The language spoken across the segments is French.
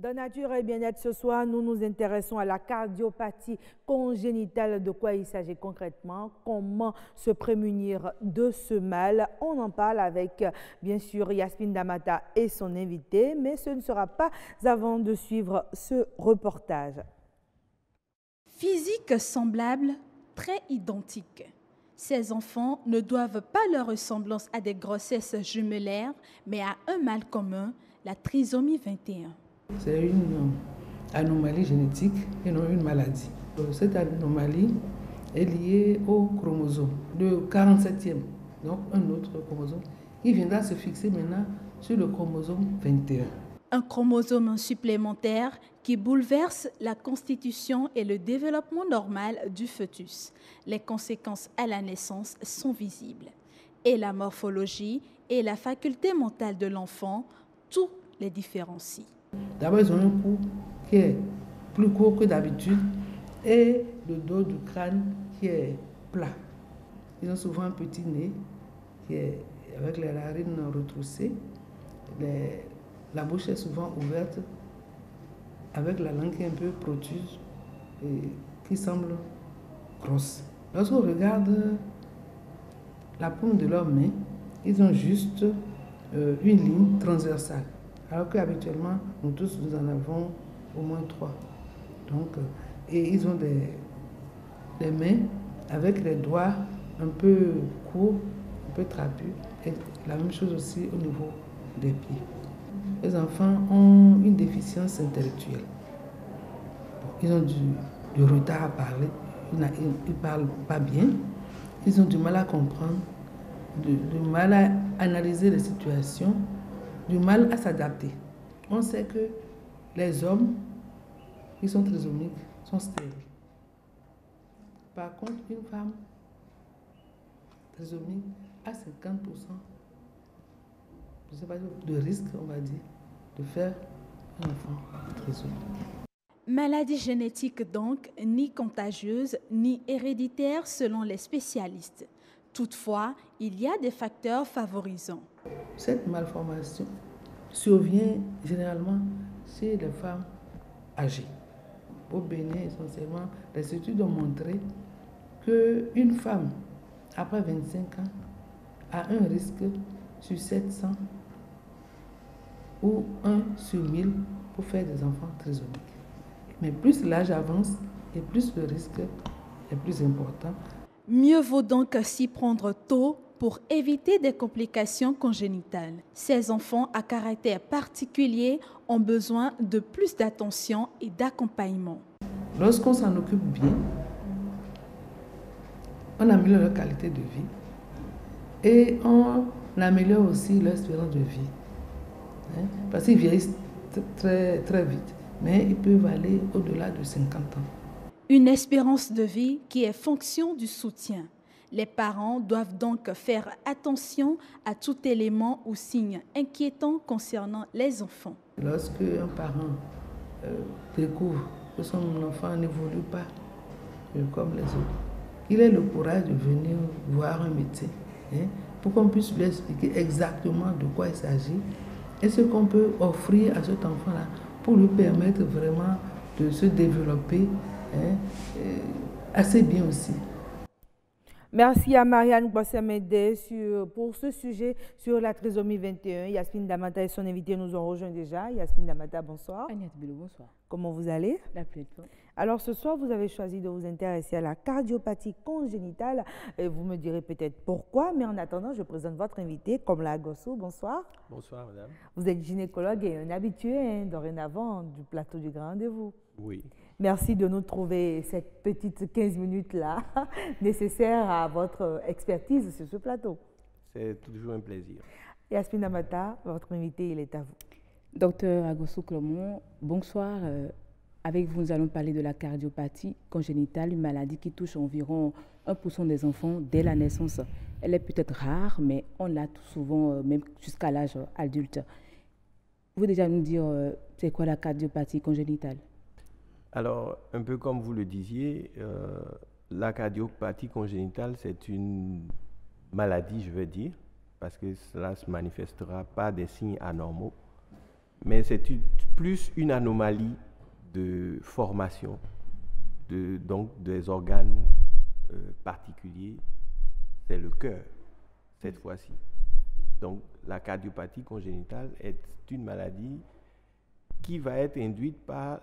Dans Nature et Bien-être, ce soir, nous nous intéressons à la cardiopathie congénitale. De quoi il s'agit concrètement? Comment se prémunir de ce mal? On en parle avec, bien sûr, Yasmine Damata et son invité, mais ce ne sera pas avant de suivre ce reportage. Physique semblable, très identique. Ces enfants ne doivent pas leur ressemblance à des grossesses jumellaires, mais à un mal commun, la trisomie 21. C'est une anomalie génétique et non une maladie. Cette anomalie est liée au chromosome, le 47e, donc un autre chromosome, qui viendra se fixer maintenant sur le chromosome 21. Un chromosome supplémentaire qui bouleverse la constitution et le développement normal du fœtus. Les conséquences à la naissance sont visibles. Et la morphologie et la faculté mentale de l'enfant, tout les différencie. D'abord, ils ont un cou qui est plus court que d'habitude et le dos du crâne qui est plat. Ils ont souvent un petit nez qui est avec les narines retroussées. La bouche est souvent ouverte avec la langue qui est un peu protuse et qui semble grosse. Lorsqu'on regarde la paume de leurs mains, ils ont juste une ligne transversale. Alors qu'habituellement, nous tous, nous en avons au moins 3. Donc, et ils ont des mains avec les doigts un peu courts, un peu trapus. Et la même chose aussi au niveau des pieds. Les enfants ont une déficience intellectuelle. Ils ont du retard à parler, ils ne parlent pas bien, ils ont du mal à comprendre, du mal à analyser les situations, du mal à s'adapter. On sait que les hommes qui sont trisomiques sont stériles. Par contre, une femme trisomique a 50%, je sais pas, de risque, on va dire, de faire un enfant trisomique. Maladie génétique donc, ni contagieuse, ni héréditaire selon les spécialistes. Toutefois, il y a des facteurs favorisants. Cette malformation survient généralement chez les femmes âgées. Au Bénin, essentiellement, les études ont montré qu'une femme, après 25 ans, a un risque sur 700 ou 1 sur 1000 pour faire des enfants trisomiques. Mais plus l'âge avance et plus le risque est plus important. Mieux vaut donc s'y prendre tôt pour éviter des complications congénitales. Ces enfants à caractère particulier ont besoin de plus d'attention et d'accompagnement. Lorsqu'on s'en occupe bien, on améliore leur qualité de vie et on améliore aussi leur espérance de vie. Parce qu'ils vieillissent très, très vite, mais ils peuvent aller au-delà de 50 ans. Une espérance de vie qui est fonction du soutien. Les parents doivent donc faire attention à tout élément ou signe inquiétant concernant les enfants. Lorsque un parent découvre que son enfant n'évolue pas comme les autres, il ait le courage de venir voir un médecin pour qu'on puisse lui expliquer exactement de quoi il s'agit et ce qu'on peut offrir à cet enfant-là pour lui permettre vraiment de se développer assez bien aussi. Merci à Marianne Boissemede pour ce sujet sur la trisomie 21. Yasmine Damata et son invité nous ont rejoint déjà. Yasmine Damata, bonsoir. Agnès Bilo, bonsoir. Comment vous allez? La pleine forme. Alors ce soir, vous avez choisi de vous intéresser à la cardiopathie congénitale. Et vous me direz peut-être pourquoi, mais en attendant, je présente votre invité, Komla Gossou. Bonsoir. Bonsoir, madame. Vous êtes gynécologue et un habitué dorénavant du plateau du Grand Rendez-vous. Oui. Merci de nous trouver cette petite 15 minutes-là nécessaire à votre expertise sur ce plateau. C'est toujours un plaisir. Yasmine Damata, votre invité, il est à vous. Docteur Agossou Clomont, bonsoir. Avec vous, nous allons parler de la cardiopathie congénitale, une maladie qui touche environ 1% des enfants dès la naissance. Elle est peut-être rare, mais on l'a tout souvent, même jusqu'à l'âge adulte. Vous pouvez déjà nous dire, c'est quoi la cardiopathie congénitale? Alors, un peu comme vous le disiez, la cardiopathie congénitale, c'est une maladie, je veux dire, parce que cela ne se manifestera pas des signes anormaux, mais c'est plus une anomalie de formation, donc des organes particuliers. C'est le cœur, cette fois-ci. Donc, la cardiopathie congénitale est une maladie qui va être induite par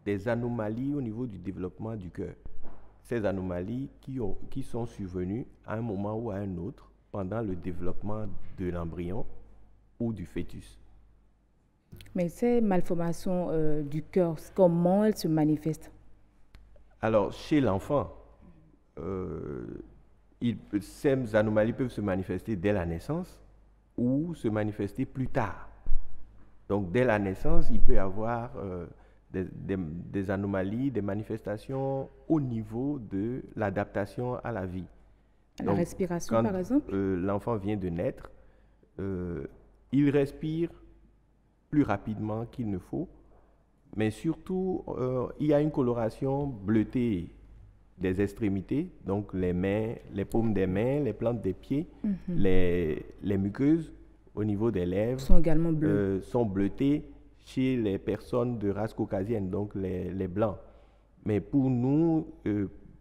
des anomalies au niveau du développement du cœur. Ces anomalies qui sont survenues à un moment ou à un autre pendant le développement de l'embryon ou du fœtus. Mais ces malformations du cœur, comment elles se manifestent? Alors, chez l'enfant, ces anomalies peuvent se manifester dès la naissance ou se manifester plus tard. Donc, dès la naissance, il peut y avoir des anomalies, des manifestations au niveau de l'adaptation à la vie. La respiration, par exemple? L'enfant vient de naître, il respire plus rapidement qu'il ne faut, mais surtout, il y a une coloration bleutée des extrémités, donc les mains, les paumes des mains, les plantes des pieds, les muqueuses au niveau des lèvres sont également bleues. Sont bleutées chez les personnes de race caucasienne, donc les blancs. Mais pour nous,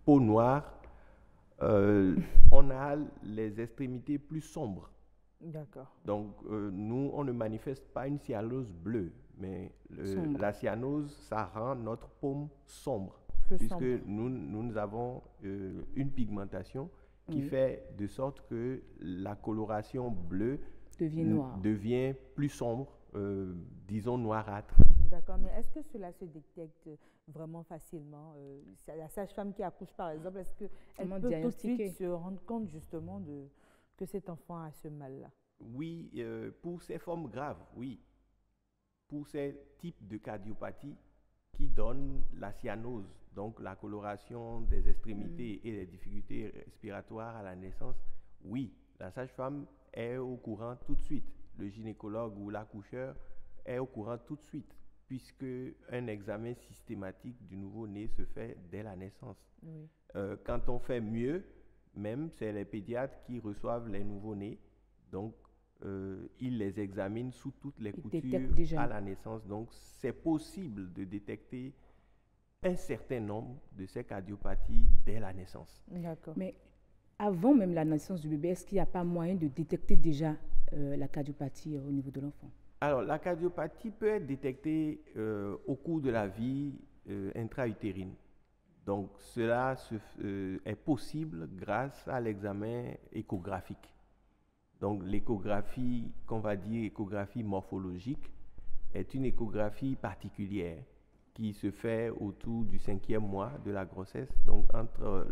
peau noire, on a les extrémités plus sombres. D'accord. Donc, nous, on ne manifeste pas une cyanose bleue, mais la cyanose, ça rend notre paume sombre, puisque nous avons une pigmentation qui fait de sorte que la coloration bleue devient plus sombre, disons noirâtre. D'accord, mais est-ce que cela se détecte vraiment facilement? La sage-femme qui accouche, par exemple, est-ce qu'elle peut tout de suite se rendre compte justement que cet enfant a ce mal-là? Oui, pour ces formes graves, oui. Pour ces types de cardiopathie qui donnent la cyanose, donc la coloration des extrémités et les difficultés respiratoires à la naissance, oui, la sage-femme est au courant tout de suite. Le gynécologue ou l'accoucheur est au courant tout de suite, puisque un examen systématique du nouveau-né se fait dès la naissance. Oui. Quand on fait mieux, même, c'est les pédiatres qui reçoivent les nouveau-nés, donc ils les examinent sous toutes les coutures à la naissance. Donc, c'est possible de détecter un certain nombre de ces cardiopathies dès la naissance. D'accord. Mais avant même la naissance du bébé, est-ce qu'il n'y a pas moyen de détecter déjà la cardiopathie au niveau de l'enfant? Alors, la cardiopathie peut être détectée au cours de la vie intra-utérine. Donc, cela est possible grâce à l'examen échographique. Donc, l'échographie, qu'on va dire échographie morphologique, est une échographie particulière qui se fait autour du 5e mois de la grossesse, donc entre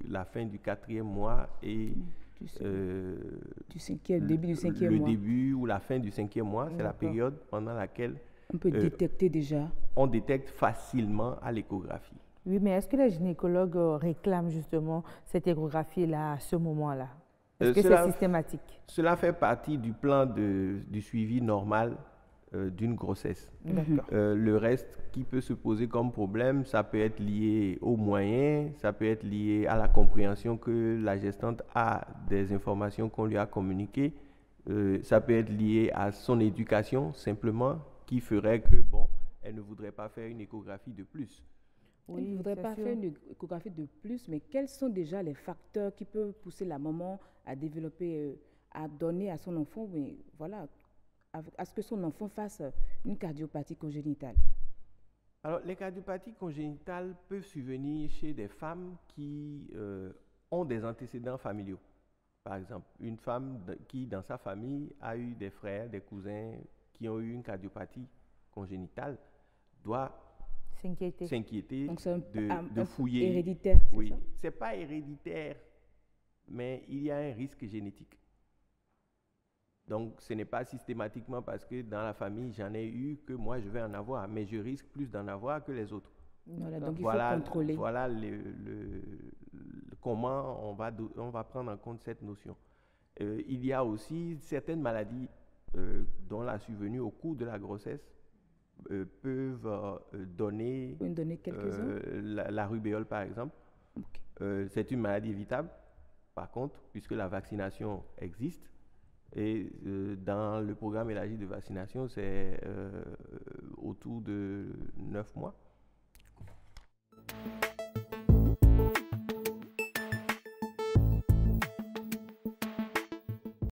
la fin du 4e mois et début du 5e mois. Le début ou la fin du 5e mois, c'est la période pendant laquelle on peut détecter déjà. On détecte facilement à l'échographie. Oui, mais est-ce que les gynécologues réclament justement cette échographie-là à ce moment-là? Est-ce que c'est systématique? Cela fait partie du plan du suivi normal d'une grossesse. Le reste qui peut se poser comme problème, ça peut être lié aux moyens, ça peut être lié à la compréhension que la gestante a des informations qu'on lui a communiquées, ça peut être lié à son éducation simplement, qui ferait que, bon, elle ne voudrait pas faire une échographie de plus. Oui, elle ne voudrait pas faire une échographie de plus, mais quels sont déjà les facteurs qui peuvent pousser la maman à développer, à donner à son enfant, mais voilà, à ce que son enfant fasse une cardiopathie congénitale? Alors, les cardiopathies congénitales peuvent survenir chez des femmes qui ont des antécédents familiaux. Par exemple, une femme qui, dans sa famille, a eu des frères, des cousins qui ont eu une cardiopathie congénitale, doit s'inquiéter de fouiller. Héréditaire, oui, c'est pas héréditaire, mais il y a un risque génétique. Donc, ce n'est pas systématiquement parce que dans la famille, j'en ai eu que moi, je vais en avoir, mais je risque plus d'en avoir que les autres. Voilà, donc il faut contrôler. Voilà comment on va prendre en compte cette notion. Il y a aussi certaines maladies dont la survenue au cours de la grossesse peuvent donner la rubéole, par exemple. Okay. C'est une maladie évitable, par contre, puisque la vaccination existe. Et dans le programme élargi de vaccination, c'est autour de 9 mois.